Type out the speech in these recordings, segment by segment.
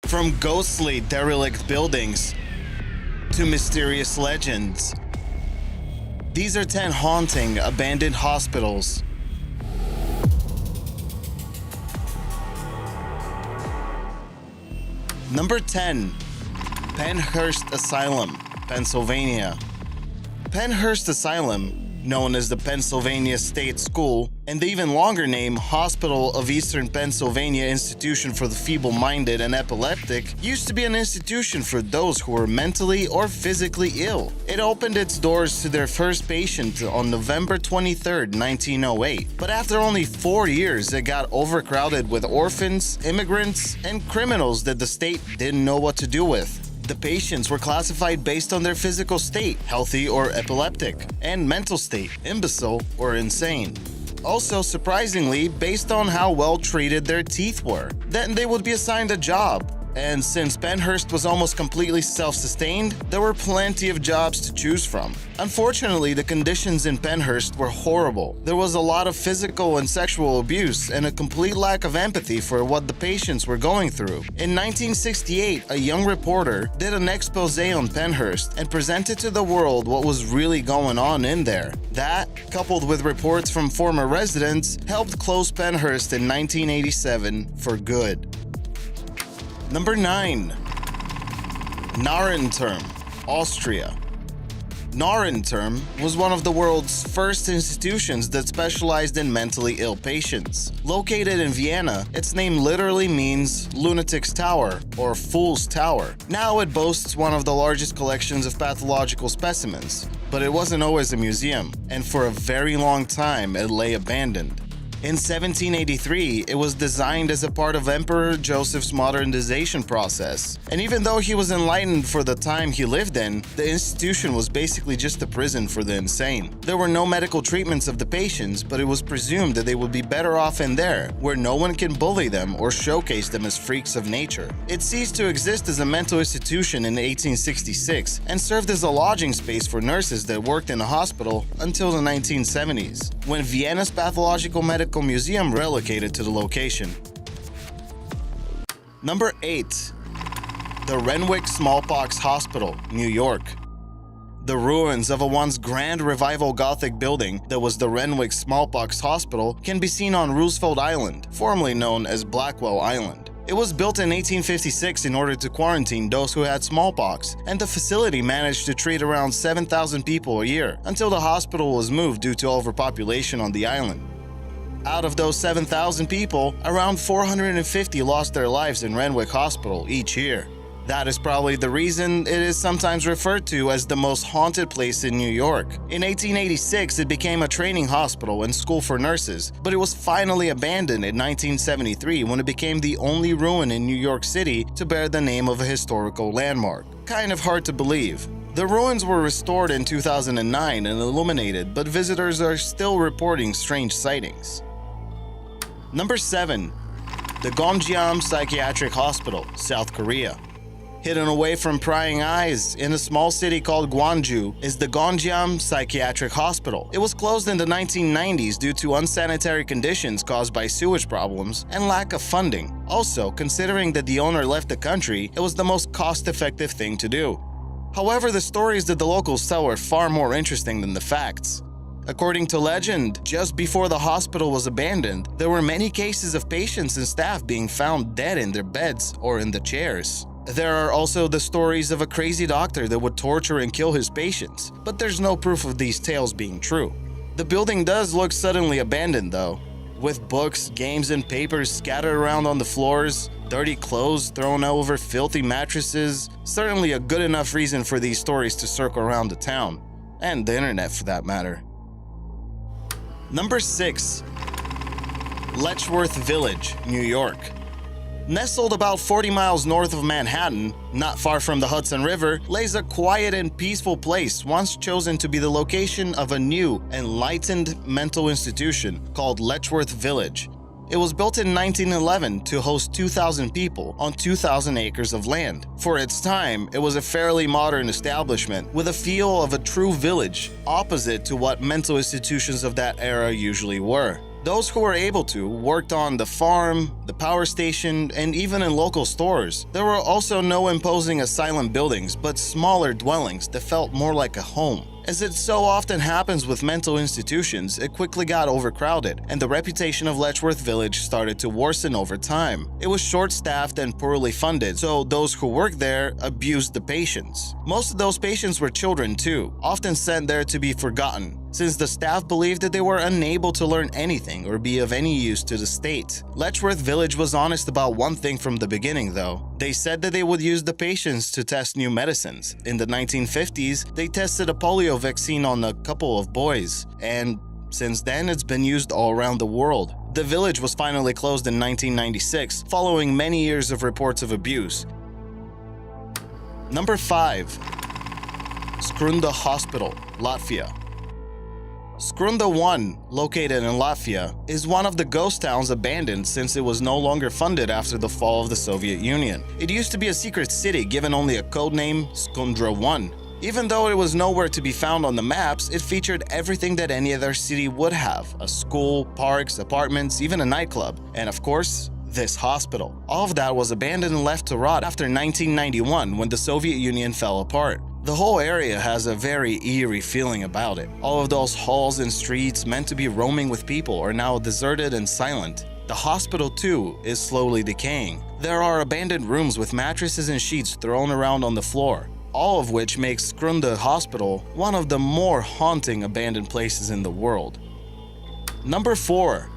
From ghostly, derelict buildings to mysterious legends, these are 10 haunting, abandoned hospitals. Number 10. Penhurst Asylum, Pennsylvania. Penhurst Asylum, known as the Pennsylvania State School, and the even longer name Hospital of Eastern Pennsylvania Institution for the Feeble-Minded and Epileptic, used to be an institution for those who were mentally or physically ill. It opened its doors to their first patient on November 23, 1908, but after only 4 years it got overcrowded with orphans, immigrants, and criminals that the state didn't know what to do with. The patients were classified based on their physical state, healthy or epileptic, and mental state, imbecile or insane. Also, surprisingly, based on how well treated their teeth were. Then they would be assigned a job. And since Penhurst was almost completely self-sustained, there were plenty of jobs to choose from. Unfortunately, the conditions in Penhurst were horrible. There was a lot of physical and sexual abuse and a complete lack of empathy for what the patients were going through. In 1968, a young reporter did an expose on Penhurst and presented to the world what was really going on in there. That, coupled with reports from former residents, helped close Penhurst in 1987 for good. Number 9. Noren Term, Austria. Noren Term was one of the world's first institutions that specialized in mentally ill patients. Located in Vienna, its name literally means Lunatic's Tower or Fool's Tower. Now it boasts one of the largest collections of pathological specimens, but it wasn't always a museum, and for a very long time it lay abandoned. In 1783, it was designed as a part of Emperor Joseph's modernization process. And even though he was enlightened for the time he lived in, the institution was basically just a prison for the insane. There were no medical treatments of the patients, but it was presumed that they would be better off in there, where no one can bully them or showcase them as freaks of nature. It ceased to exist as a mental institution in 1866 and served as a lodging space for nurses that worked in a hospital until the 1970s, when Vienna's Pathological Medical Museum relocated to the location. Number 8. The Renwick Smallpox Hospital, New York. The ruins of a once grand revival Gothic building that was the Renwick Smallpox Hospital can be seen on Roosevelt Island, formerly known as Blackwell Island. It was built in 1856 in order to quarantine those who had smallpox, and the facility managed to treat around 7,000 people a year until the hospital was moved due to overpopulation on the island. Out of those 7,000 people, around 450 lost their lives in Renwick Hospital each year. That is probably the reason it is sometimes referred to as the most haunted place in New York. In 1886, it became a training hospital and school for nurses, but it was finally abandoned in 1973 when it became the only ruin in New York City to bear the name of a historical landmark. Kind of hard to believe. The ruins were restored in 2009 and illuminated, but visitors are still reporting strange sightings. Number 7. The Gomjiam Psychiatric Hospital, South Korea. Hidden away from prying eyes in a small city called Gwangju is the Gomjiam Psychiatric Hospital. It was closed in the 1990s due to unsanitary conditions caused by sewage problems and lack of funding. Also, considering that the owner left the country, it was the most cost-effective thing to do. However, the stories that the locals tell are far more interesting than the facts. According to legend, just before the hospital was abandoned, there were many cases of patients and staff being found dead in their beds or in the chairs. There are also the stories of a crazy doctor that would torture and kill his patients, but there's no proof of these tales being true. The building does look suddenly abandoned though, with books, games, and papers scattered around on the floors, dirty clothes thrown over filthy mattresses. Certainly a good enough reason for these stories to circle around the town, and the internet for that matter. Number 6. Letchworth Village, New York. Nestled about 40 miles north of Manhattan, not far from the Hudson River, lays a quiet and peaceful place once chosen to be the location of a new, enlightened mental institution called Letchworth Village. It was built in 1911 to host 2,000 people on 2,000 acres of land. For its time, it was a fairly modern establishment with a feel of a true village, opposite to what mental institutions of that era usually were. Those who were able to worked on the farm, the power station, and even in local stores. There were also no imposing asylum buildings, but smaller dwellings that felt more like a home. As it so often happens with mental institutions, it quickly got overcrowded, and the reputation of Letchworth Village started to worsen over time. It was short-staffed and poorly funded, so those who worked there abused the patients. Most of those patients were children too, often sent there to be forgotten, since the staff believed that they were unable to learn anything or be of any use to the state. Letchworth Village was honest about one thing from the beginning, though. They said that they would use the patients to test new medicines. In the 1950s, they tested a polio vaccine on a couple of boys, and since then it's been used all around the world. The village was finally closed in 1996, following many years of reports of abuse. Number 5. Skrunda Hospital, Latvia. Skrunda 1, located in Latvia, is one of the ghost towns abandoned since it was no longer funded after the fall of the Soviet Union. It used to be a secret city given only a code name, Skrunda 1. Even though it was nowhere to be found on the maps, it featured everything that any other city would have: a school, parks, apartments, even a nightclub, and of course, this hospital. All of that was abandoned and left to rot after 1991 when the Soviet Union fell apart. The whole area has a very eerie feeling about it. All of those halls and streets meant to be roaming with people are now deserted and silent. The hospital, too, is slowly decaying. There are abandoned rooms with mattresses and sheets thrown around on the floor, all of which makes Skrunda Hospital one of the more haunting abandoned places in the world. Number 4.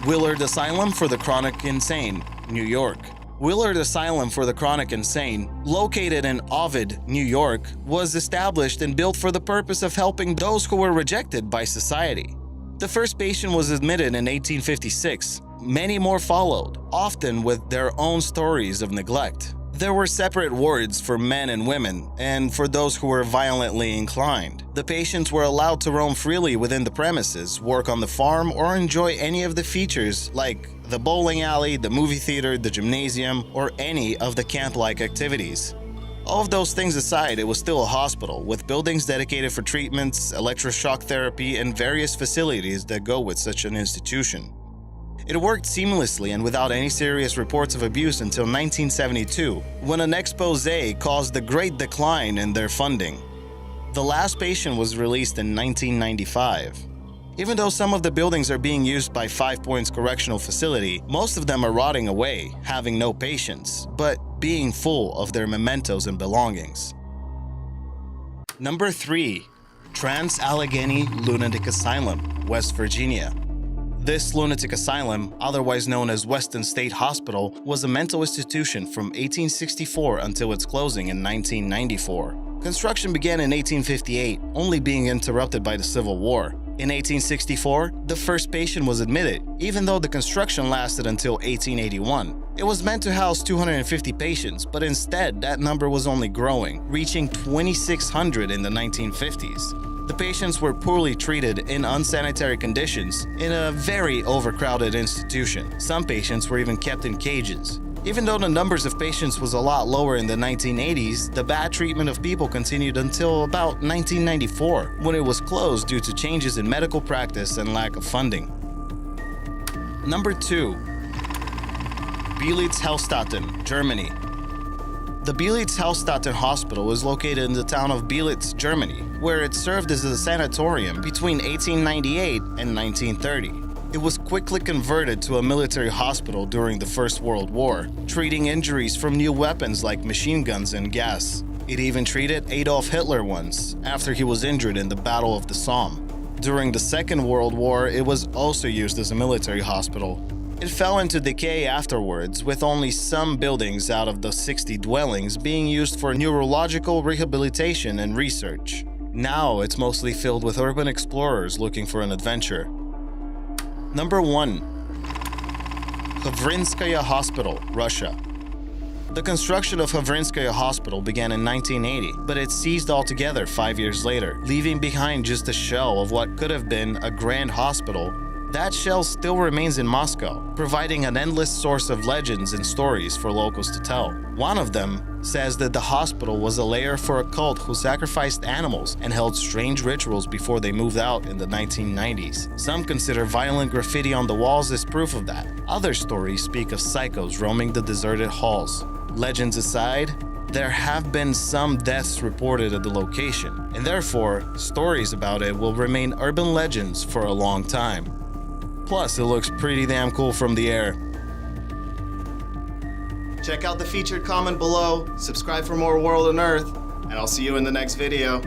Willard Asylum for the Chronic Insane, New York. Willard Asylum for the Chronic Insane, located in Ovid, New York, was established and built for the purpose of helping those who were rejected by society. The first patient was admitted in 1856. Many more followed, often with their own stories of neglect. There were separate wards for men and women, and for those who were violently inclined. The patients were allowed to roam freely within the premises, work on the farm, or enjoy any of the features like the bowling alley, the movie theater, the gymnasium, or any of the camp-like activities. All of those things aside, it was still a hospital, with buildings dedicated for treatments, electroshock therapy, and various facilities that go with such an institution. It worked seamlessly and without any serious reports of abuse until 1972, when an expose caused the great decline in their funding. The last patient was released in 1995. Even though some of the buildings are being used by 5 Points Correctional Facility, most of them are rotting away, having no patients, but being full of their mementos and belongings. Number 3. Allegheny Lunatic Asylum, West Virginia. This lunatic asylum, otherwise known as Weston State Hospital, was a mental institution from 1864 until its closing in 1994. Construction began in 1858, only being interrupted by the Civil War. In 1864, the first patient was admitted, even though the construction lasted until 1881. It was meant to house 250 patients, but instead that number was only growing, reaching 2,600 in the 1950s. The patients were poorly treated in unsanitary conditions in a very overcrowded institution. Some patients were even kept in cages. Even though the numbers of patients was a lot lower in the 1980s, the bad treatment of people continued until about 1994, when it was closed due to changes in medical practice and lack of funding. Number 2. Bielefeld, Germany. The Bielefeld Hospital is located in the town of Bielefeld, Germany, where it served as a sanatorium between 1898 and 1930. It was quickly converted to a military hospital during the First World War, treating injuries from new weapons like machine guns and gas. It even treated Adolf Hitler once, after he was injured in the Battle of the Somme. During the Second World War, it was also used as a military hospital. It fell into decay afterwards, with only some buildings out of the 60 dwellings being used for neurological rehabilitation and research. Now it's mostly filled with urban explorers looking for an adventure. Number 1. Havrinskaya Hospital, Russia. The construction of Havrinskaya Hospital began in 1980, but it ceased altogether 5 years later, leaving behind just a shell of what could have been a grand hospital That shell still remains in Moscow, providing an endless source of legends and stories for locals to tell. One of them says that the hospital was a lair for a cult who sacrificed animals and held strange rituals before they moved out in the 1990s. Some consider violent graffiti on the walls as proof of that. Other stories speak of psychos roaming the deserted halls. Legends aside, there have been some deaths reported at the location, and therefore, stories about it will remain urban legends for a long time. Plus, it looks pretty damn cool from the air. Check out the featured comment below, subscribe for more World Unearthed, and I'll see you in the next video.